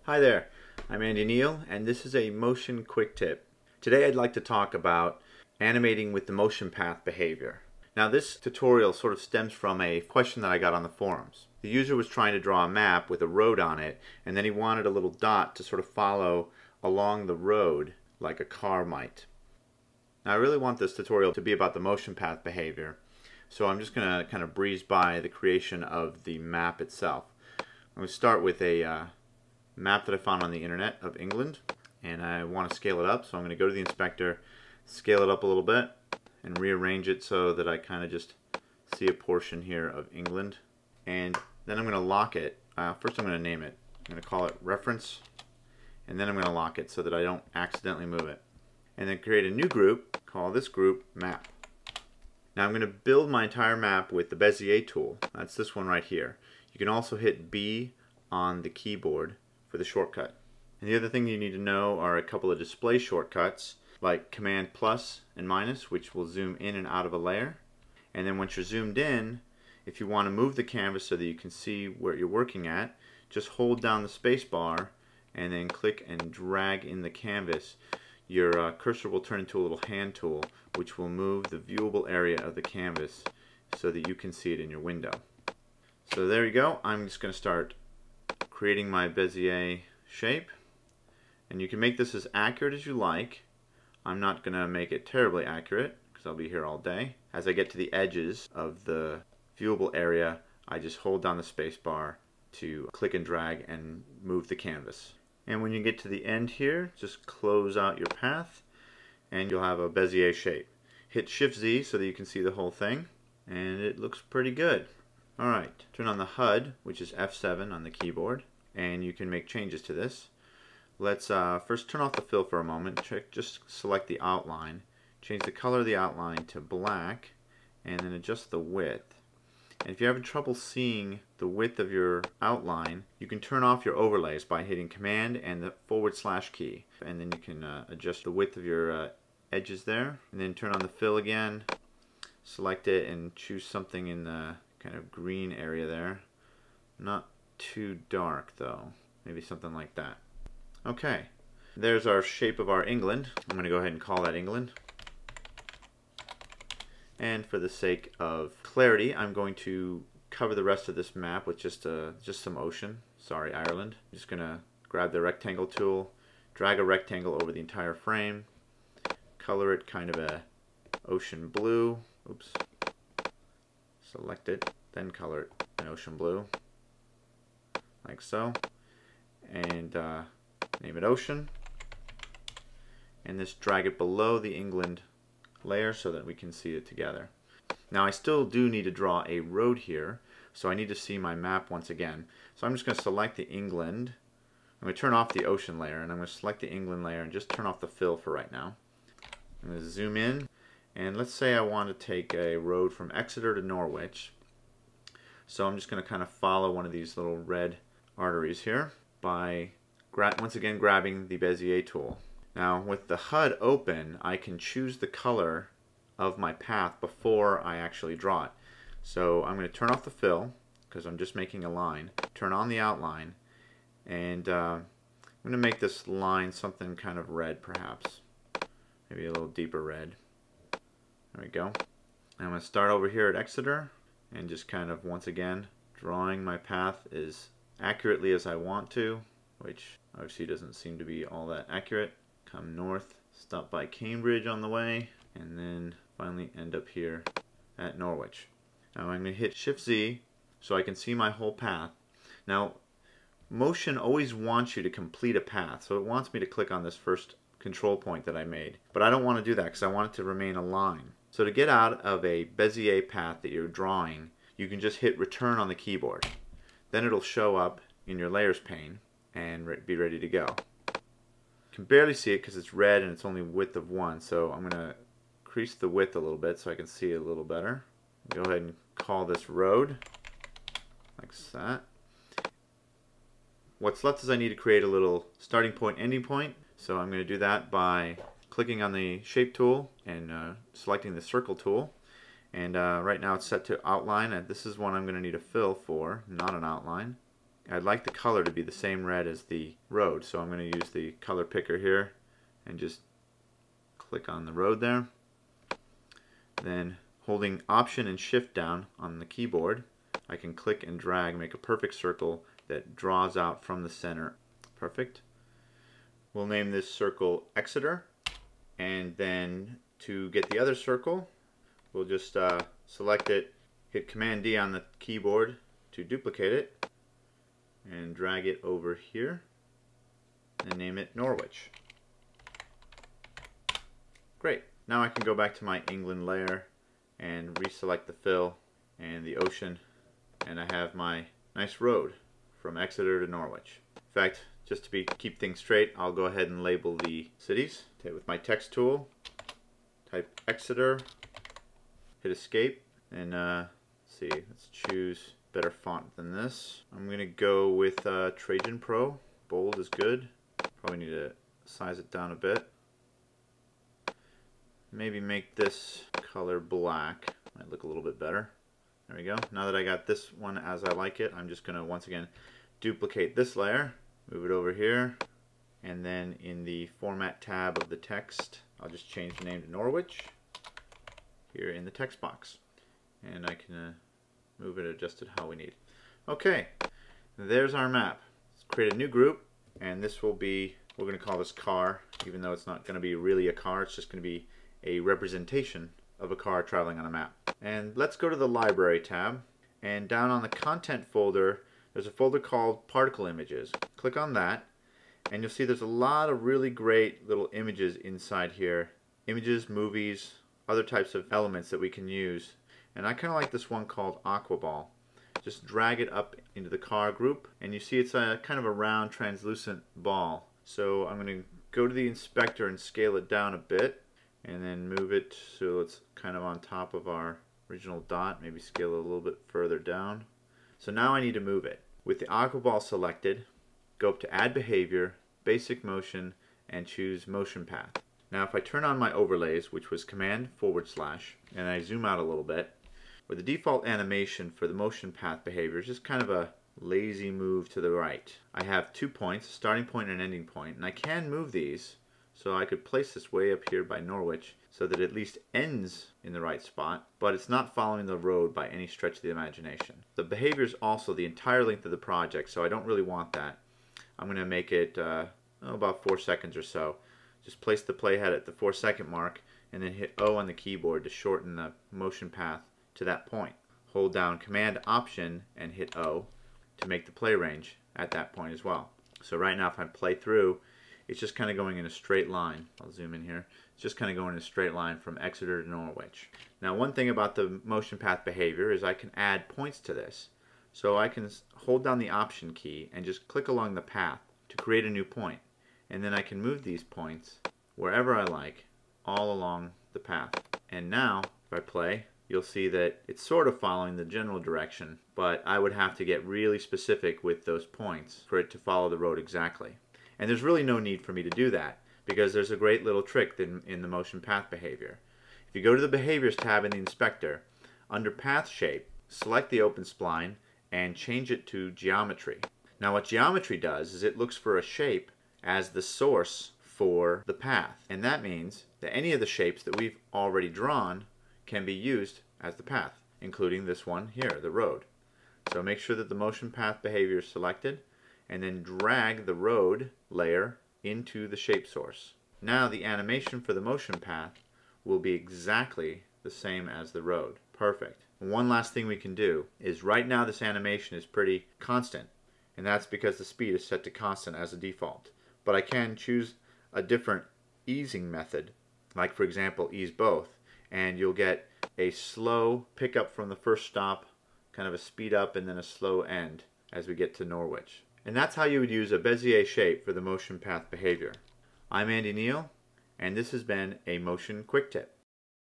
Hi there, I'm Andy Neal, and this is a motion quick tip. Today I'd like to talk about animating with the motion path behavior. Now this tutorial sort of stems from a question that I got on the forums. The user was trying to draw a map with a road on it, and then he wanted a little dot to sort of follow along the road like a car might. Now I really want this tutorial to be about the motion path behavior, so I'm just going to kind of breeze by the creation of the map itself. I'm going to start with a map that I found on the internet of England, and I want to scale it up, so I'm going to go to the inspector, scale it up a little bit, and rearrange it so that I kind of just see a portion here of England. And then I'm going to lock it. First I'm going to name it. I'm going to call it reference, and then I'm going to lock it so that I don't accidentally move it. And then create a new group, call this group map. Now I'm going to build my entire map with the Bezier tool. That's this one right here. You can also hit B on the keyboard for the shortcut. And the other thing you need to know are a couple of display shortcuts like Command plus and minus, which will zoom in and out of a layer. And then once you're zoomed in, if you want to move the canvas so that you can see where you're working at, just hold down the space bar and then click and drag in the canvas. Your cursor will turn into a little hand tool which will move the viewable area of the canvas so that you can see it in your window. So there you go. I'm just going to start creating my Bezier shape, and you can make this as accurate as you like. I'm not going to make it terribly accurate because I'll be here all day. As I get to the edges of the viewable area, I just hold down the space bar to click and drag and move the canvas. And when you get to the end here, just close out your path and you'll have a Bezier shape. Hit Shift Z so that you can see the whole thing, and it looks pretty good. Alright, turn on the HUD, which is F7 on the keyboard, and you can make changes to this. Let's first turn off the fill for a moment. Just select the outline, change the color of the outline to black, and then adjust the width. And if you're having trouble seeing the width of your outline, you can turn off your overlays by hitting Command and the / key, and then you can adjust the width of your edges there. And then turn on the fill again, select it, and choose something in the kind of green area there. Not too dark though, maybe something like that. Okay, there's our shape of our England. I'm going to go ahead and call that England. And for the sake of clarity, I'm going to cover the rest of this map with just some ocean. Sorry, Ireland. I'm just going to grab the rectangle tool, drag a rectangle over the entire frame, color it kind of a ocean blue. Oops. Select it, then color it an ocean blue, like so, and name it ocean, and just drag it below the England layer so that we can see it together. Now I still do need to draw a road here, so I need to see my map once again. So I'm just going to select the England. I'm going to turn off the ocean layer, and I'm going to select the England layer and just turn off the fill for right now. I'm going to zoom in, and let's say I want to take a road from Exeter to Norwich. So I'm just going to kind of follow one of these little red arteries here by once again grabbing the Bezier tool. Now with the HUD open, I can choose the color of my path before I actually draw it. So I'm going to turn off the fill because I'm just making a line, turn on the outline, and I'm going to make this line something kind of red perhaps, maybe a little deeper red. There we go. I'm going to start over here at Exeter and just kind of once again drawing my path as accurately as I want to, which obviously doesn't seem to be all that accurate. Come north, stop by Cambridge on the way, and then finally end up here at Norwich. Now I'm going to hit Shift Z so I can see my whole path. Now motion always wants you to complete a path, so it wants me to click on this first control point that I made. But I don't want to do that because I want it to remain a line. So to get out of a Bezier path that you're drawing, you can just hit return on the keyboard. Then it'll show up in your layers pane and be ready to go. You can barely see it because it's red and it's only width of 1, so I'm going to increase the width a little bit so I can see it a little better. Go ahead and call this road, like that. What's left is I need to create a little starting point, ending point, so I'm going to do that by clicking on the shape tool and selecting the circle tool. And right now it's set to outline, and this is one I'm going to need a fill for, not an outline. I'd like the color to be the same red as the road, so I'm going to use the color picker here and just click on the road there. Then holding Option and Shift down on the keyboard, I can click and drag, make a perfect circle that draws out from the center. Perfect. We'll name this circle Exeter, and then to get the other circle, we'll just select it, hit Command D on the keyboard to duplicate it, and drag it over here, and name it Norwich. Great. Now I can go back to my England layer and reselect the fill and the ocean, and I have my nice road from Exeter to Norwich. In fact, just to keep things straight, I'll go ahead and label the cities. With my text tool, type Exeter, hit escape, and let's choose better font than this. I'm going to go with Trajan Pro. Bold is good. Probably need to size it down a bit. Maybe make this color black. Might look a little bit better. There we go. Now that I got this one as I like it, I'm just going to once again duplicate this layer, move it over here, and then in the Format tab of the text, I'll just change the name to Norwich here in the text box. And I can move it adjusted how we need. Okay, there's our map. Let's create a new group, and this will be, we're going to call this car, even though it's not going to be really a car, it's just going to be a representation of a car traveling on a map. And let's go to the Library tab, and down on the Content folder there's a folder called Particle Images. Click on that, and you'll see there's a lot of really great little images inside here. Images, movies, other types of elements that we can use. And I kind of like this one called Aquaball. Just drag it up into the car group, and you see it's a kind of a round translucent ball. So I'm going to go to the inspector and scale it down a bit, and then move it so it's kind of on top of our original dot. Maybe scale it a little bit further down. So now I need to move it. With the Aquaball selected, go up to Add Behavior, Basic Motion, and choose Motion Path. Now if I turn on my overlays, which was Command / and I zoom out a little bit, where the default animation for the motion path behavior is just kind of a lazy move to the right. I have 2 points, a starting point and an ending point, and I can move these, so I could place this way up here by Norwich so that it at least ends in the right spot, but it's not following the road by any stretch of the imagination. The behavior is also the entire length of the project, so I don't really want that. I'm going to make it about 4 seconds or so. Just place the playhead at the 4-second mark, and then hit O on the keyboard to shorten the motion path to that point. Hold down Command Option and hit O to make the play range at that point as well. So right now if I play through, it's just kind of going in a straight line. I'll zoom in here. It's just kind of going in a straight line from Exeter to Norwich. Now one thing about the motion path behavior is I can add points to this. So I can hold down the Option key and just click along the path to create a new point. And then I can move these points wherever I like, all along the path. And now if I play, you'll see that it's sort of following the general direction, but I would have to get really specific with those points for it to follow the road exactly. And there's really no need for me to do that, because there's a great little trick in the motion path behavior. If you go to the Behaviors tab in the inspector, under Path Shape, select the open spline and change it to Geometry. Now what Geometry does is it looks for a shape as the source for the path, and that means that any of the shapes that we've already drawn can be used as the path, including this one here, the road. So make sure that the motion path behavior is selected, and then drag the road layer into the shape source. Now the animation for the motion path will be exactly the same as the road. Perfect. One last thing we can do is right now this animation is pretty constant, and that's because the speed is set to constant as a default. But I can choose a different easing method, like for example ease both, and you'll get a slow pickup from the first stop, kind of a speed up, and then a slow end as we get to Norwich. And that's how you would use a Bezier shape for the motion path behavior. I'm Andy Neal, and this has been a Motion Quick Tip.